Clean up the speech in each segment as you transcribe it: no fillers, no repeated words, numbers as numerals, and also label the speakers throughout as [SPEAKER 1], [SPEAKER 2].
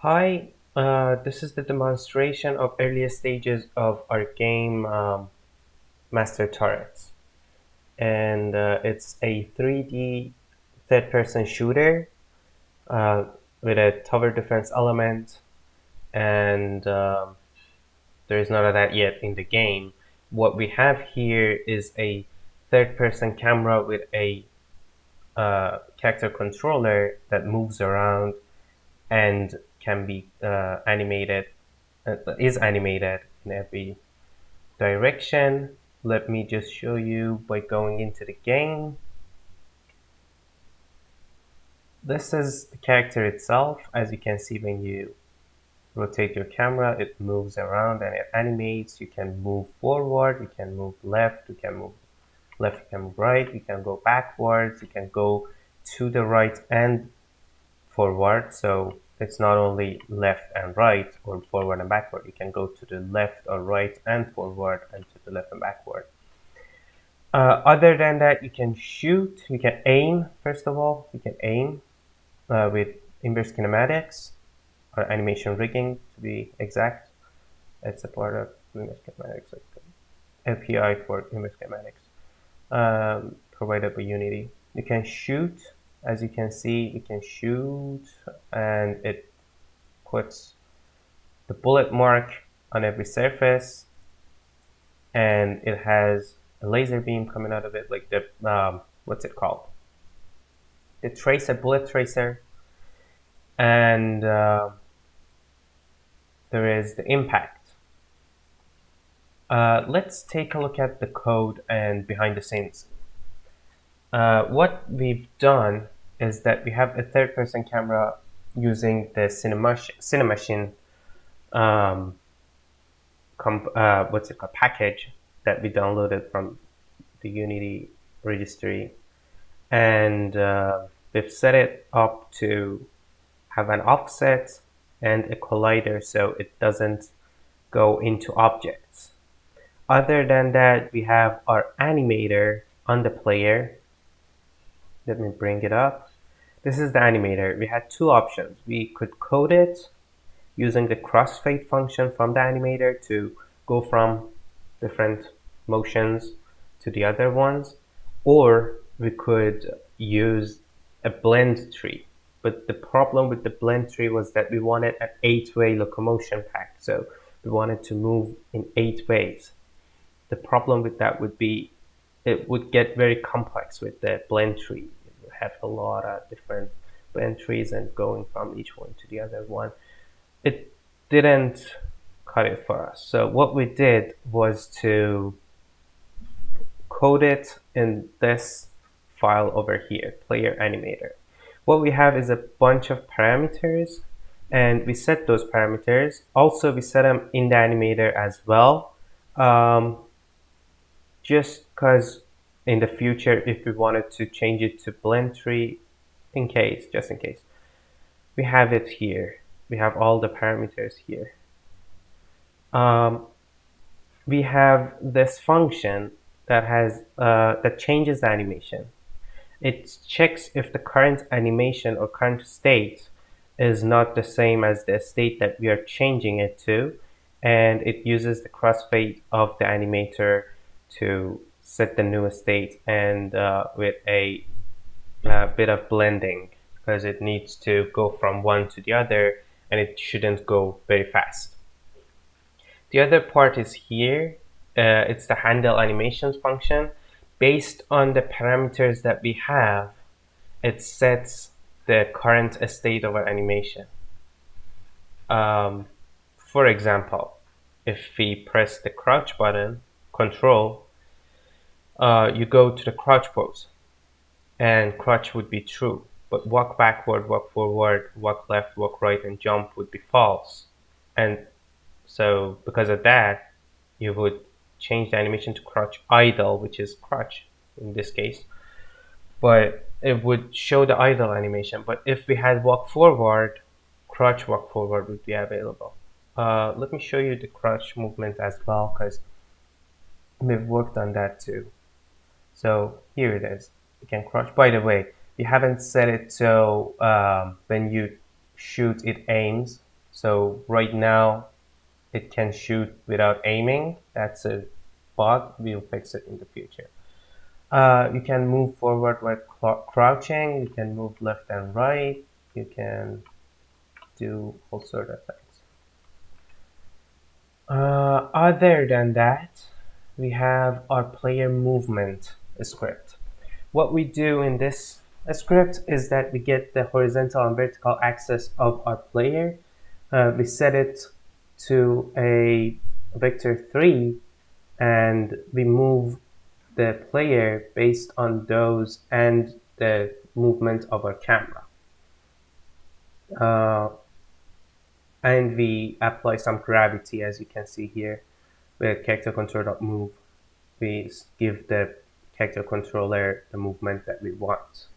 [SPEAKER 1] Hi, this is the demonstration of earliest stages of our game Master Turrets. And it's a 3D third-person shooter uh, with a tower defense element, and there is none of that yet in the game. What we have here is a third-person camera with a character controller that moves around and can be is animated in every direction. Let me just show you by going into the game. This is the character itself. As you can see, when you rotate your camera, it moves around and it animates. You can move forward, you can move left, you can move left, you can move right, you can go backwards, you can go to the right and forward. So it's not only left and right or forward and backward. You can go to the left or right and forward and to the left and backward. Other than that, you can shoot, you can aim. First of all, you can aim with inverse kinematics or animation rigging to be exact. It's a part of inverse kinematics, like API for inverse kinematics provided by Unity. You can shoot, as you can see, you can shoot, and it puts the bullet mark on every surface, and it has a laser beam coming out of it, like the what's it called? The tracer, bullet tracer, and there is the impact. Let's take a look at the code and behind the scenes. What we've done is that we have a third-person camera using the Cinemachine what's it called, package that we downloaded from the Unity registry, and we've set it up to have an offset and a collider so it doesn't go into objects. Other than that, we have our animator on the player. Let me bring it up. This is the animator. We had two options. We could code it using the crossfade function from the animator to go from different motions to the other ones, or we could use a blend tree. But the problem with the blend tree was that we wanted an 8-way locomotion pack, so we wanted to move in 8 ways. The problem with that would be it would get very complex with the blend tree. It would have a lot of different blend trees and going from each one to the other one. It didn't cut it for us. So what we did was to code it in this file over here, player animator. What we have is a bunch of parameters, and we set those parameters. Also, we set them in the animator as well, just because in the future, if we wanted to change it to blend tree, just in case, we have it here. We have all the parameters here. We have this function that changes the animation. It checks if the current animation or current state is not the same as the state that we are changing it to, and it uses the crossfade of the animator to set the new state, and with a bit of blending, because it needs to go from one to the other and it shouldn't go very fast. The other part is here. It's the handle animations function. Based on the parameters that we have, it sets the current state of our animation. For example, if we press the crouch button, control, you go to the crouch pose, and crouch would be true, but walk backward, walk forward, walk left, walk right, and jump would be false. And so because of that, you would change the animation to crouch idle, which is crouch in this case, but it would show the idle animation. But if we had walk forward, crouch walk forward would be available. Let me show you the crouch movement as well, because we've worked on that too. So here it is. You can crouch. By the way, you haven't set it so when you shoot, it aims. So right now it can shoot without aiming. That's a bug. We'll fix it in the future. You can move forward while crouching. You can move left and right. You can do all sort of things. Other than that, we have our player movement script. What we do in this script is that we get the horizontal and vertical axis of our player. We set it to a vector 3 and we move the player based on those and the movement of our camera. And we apply some gravity, as you can see here with character control.move. We give the character controller the movement that we want.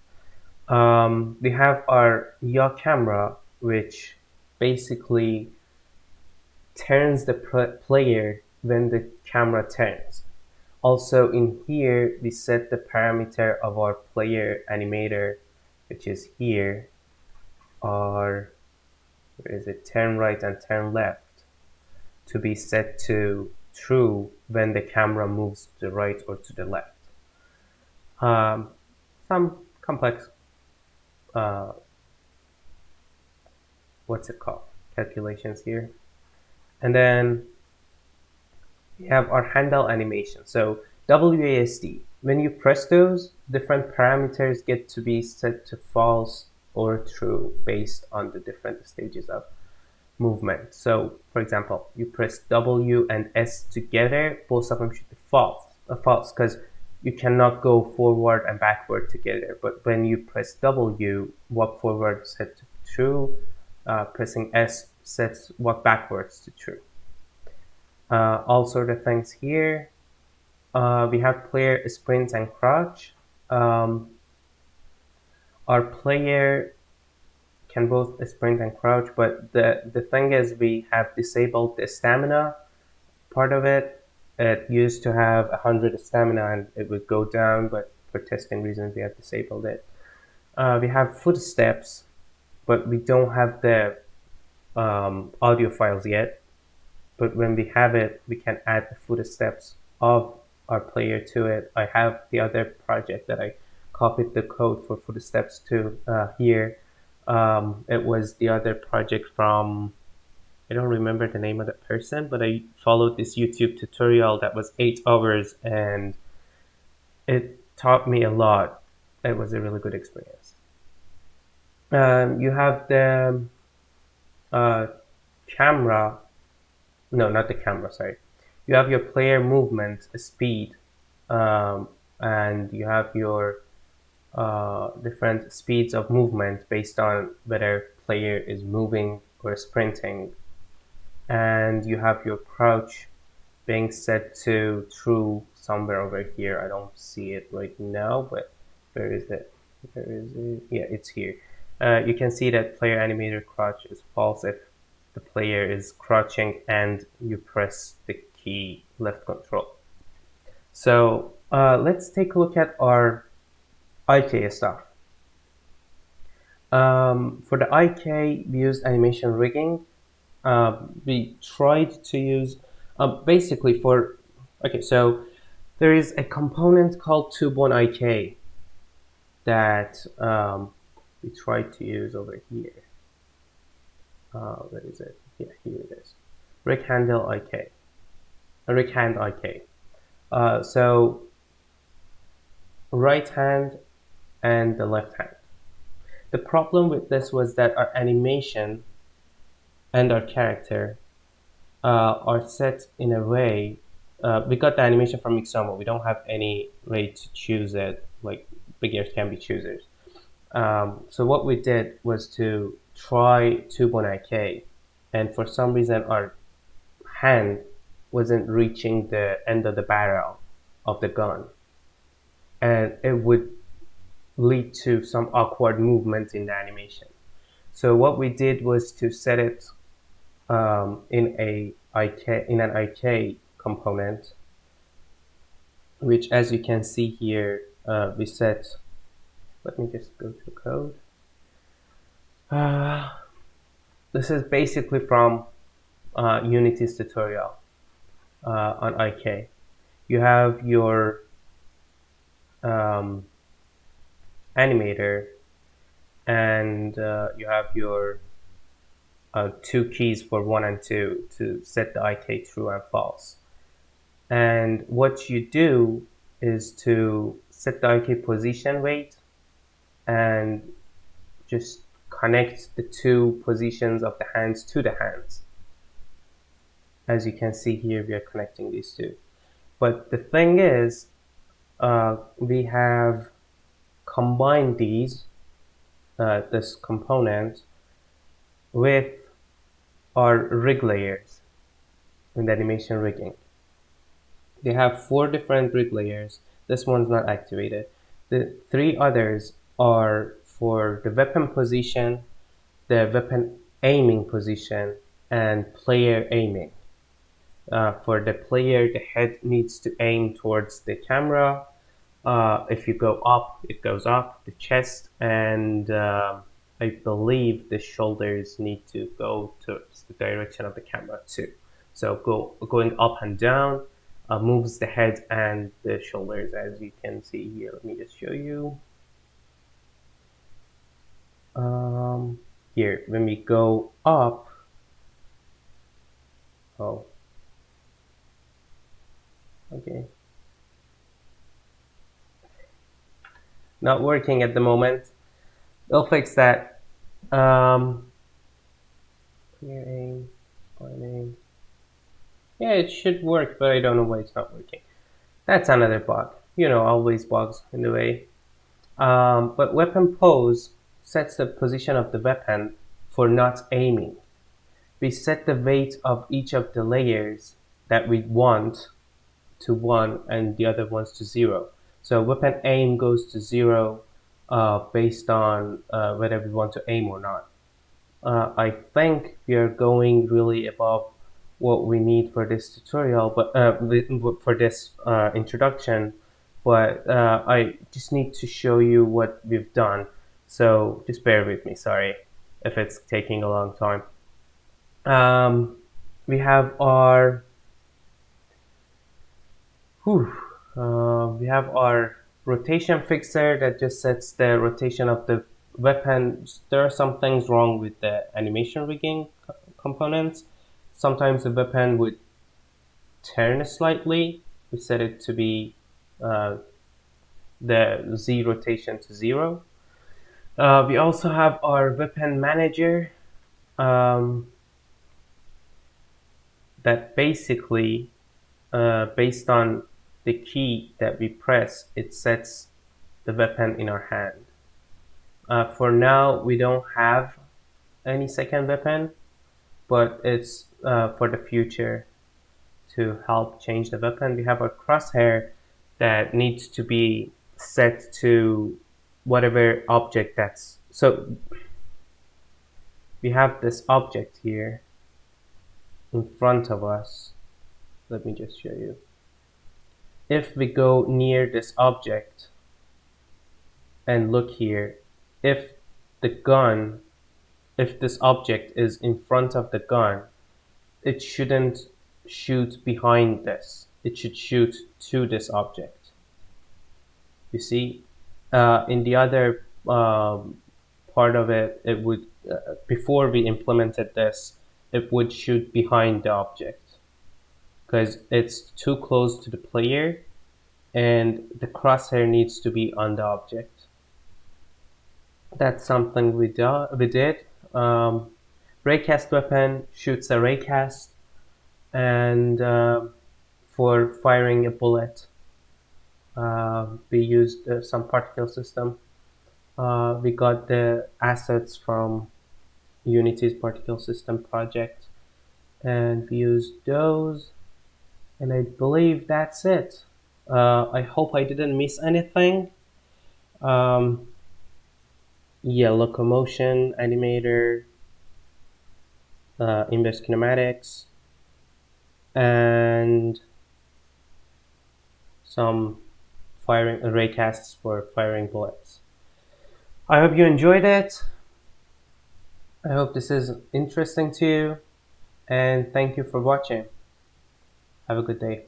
[SPEAKER 1] We have our yaw camera, which basically turns the player when the camera turns. Also in here, we set the parameter of our player animator, which is here, or where is it, turn right and turn left, to be set to true when the camera moves to the right or to the left. Some complex, what's it called, calculations here. And then we have our handle animation. So WASD, when you press those, different parameters get to be set to false or true based on the different stages of movement. So for example, you press W and S together, both of them should be false because you cannot go forward and backward together. But when you press W, walk forward set to true, pressing S sets walk backwards to true. All sort of things here. We have player sprint and crouch. Our player can both sprint and crouch, but the thing is we have disabled the stamina part of it. It used to have 100 stamina and it would go down, but for testing reasons we have disabled it. We have footsteps, but we don't have the audio files yet. But when we have it, we can add the footsteps of our player to it. I have the other project that I copied the code for footsteps to here. It was the other project from, I don't remember the name of the person, but I followed this YouTube tutorial that was 8 hours and it taught me a lot. It was a really good experience. You have the camera. No, not the camera, sorry. You have your player movement speed, and you have your different speeds of movement based on whether player is moving or sprinting. And you have your crouch being set to true somewhere over here. I don't see it right now, but where is it? Where is it? Yeah, it's here. You can see that player animator crouch is false if the player is crouching and you press the key left control. So let's take a look at our IK stuff. For the IK, we used animation rigging. We tried to use basically for, okay, so there is a component called tube1IK that we tried to use over here. Where is it? Yeah, here it is. Rig handle IK. Rig hand IK. So right hand and the left hand. The problem with this was that our animation and our character are set in a way. We got the animation from Mixamo. We don't have any way to choose it, like beginners can be choosers. So what we did was to try tube1IK, and for some reason our hand wasn't reaching the end of the barrel of the gun, and it would lead to some awkward movements in the animation. So what we did was to set it in an IK component, which, as you can see here, we set. Let me just go to code. this is basically from Unity's tutorial on IK. You have your um, animator, and you have your two keys for 1 and 2 to set the IK true and false. And what you do is to set the IK position weight and just connect the two positions of the hands to the hands. As you can see here, we are connecting these two. But the thing is, we have combined this component with our rig layers in the animation rigging. They have 4 different rig layers. This one's not activated. The 3 others are for the weapon position, the weapon aiming position, and player aiming. For the player, the head needs to aim towards the camera. If you go up, it goes up, the chest, and I believe the shoulders need to go towards the direction of the camera too. So going up and down moves the head and the shoulders, as you can see here. Let me just show you. Here, when we go up, oh, okay, not working at the moment. We'll fix that. Clear aim, point aim. Yeah, it should work, but I don't know why it's not working. That's another bug. Always bugs in the way. But weapon pose sets the position of the weapon for not aiming. We set the weight of each of the layers that we want to 1 and the other ones to 0. So weapon aim goes to 0 based on whether we want to aim or not. I think we are going really above what we need for this tutorial, but for this introduction, but I just need to show you what we've done. So just bear with me, sorry if it's taking a long time. We have our we have our rotation fixer that just sets the rotation of the weapon. There are some things wrong with the animation rigging components. Sometimes the weapon would turn slightly. We set it to be the Z rotation to 0. We also have our weapon manager that basically, based on the key that we press, it sets the weapon in our hand. For now, we don't have any second weapon, but it's for the future to help change the weapon. We have a crosshair that needs to be set to whatever object that's. So we have this object here in front of us. Let me just show you. If we go near this object and look here, if this object is in front of the gun, it shouldn't shoot behind this. It should shoot to this object. You see, in the other part of it, it would, before we implemented this, it would shoot behind the object because it's too close to the player and the crosshair needs to be on the object. That's something we did. Raycast weapon shoots a raycast, and for firing a bullet, we used some particle system. We got the assets from Unity's particle system project, and we used those. And I believe that's it. I hope I didn't miss anything. Yeah, locomotion, animator, inverse kinematics, and some firing raycasts for firing bullets. I hope you enjoyed it. I hope this is interesting to you, and thank you for watching. Have a good day.